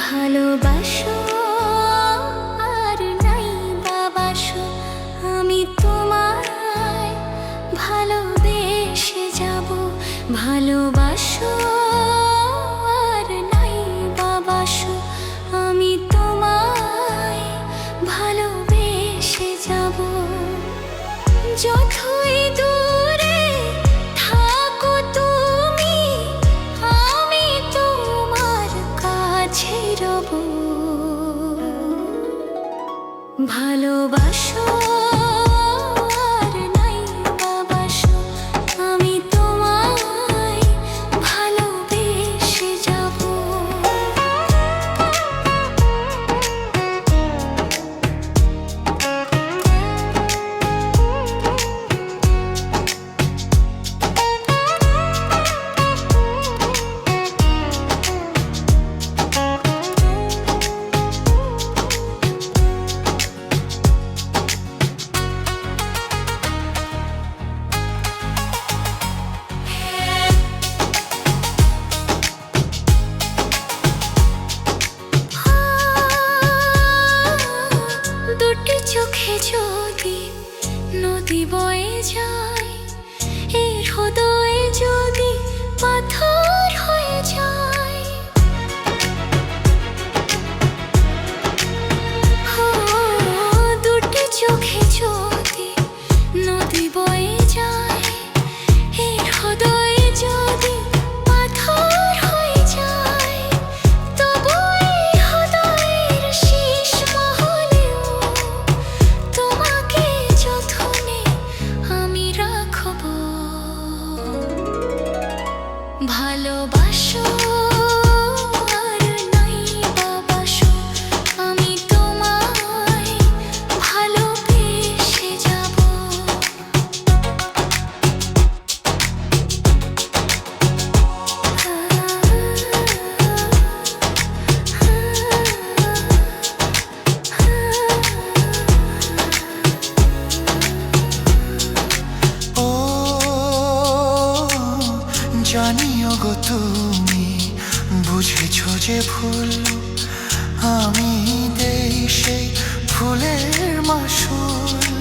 ভালোবাসো আর নাই বাবাসো, আমি তোমায় ভালোবেসে যাব। ভালোবাসো আর নাই বাবাসো, আমি তোমায় ভালোবেসে যাব। যতই দূরে থাকো তুমি, আমি তোমার কাছে রব। ভালোবাসো আর নাই বাবাসো, আমি তোমায় ভালোবেসে যাব। দুটি চোখে যদি নদী বয়ে যায়, এই হৃদয়ে যদি পাথর হয়ে যায়, দুটি চোখে যদি নদী বয়ে যায়, এই হৃদয়ে যদি পাথর হয়ে যায়, তবু এই হৃদয়ের শেষ মহলেও তোমাকে যত্নে আমি রাখব। ভালোবাসো আর নাই বাবাসো, আমি তোমায় ভালোবেসে যাব। ও জানিও গো তুমি বুঝেছো যে ভুল, আমি দেই সেই ফুলের মাসুল।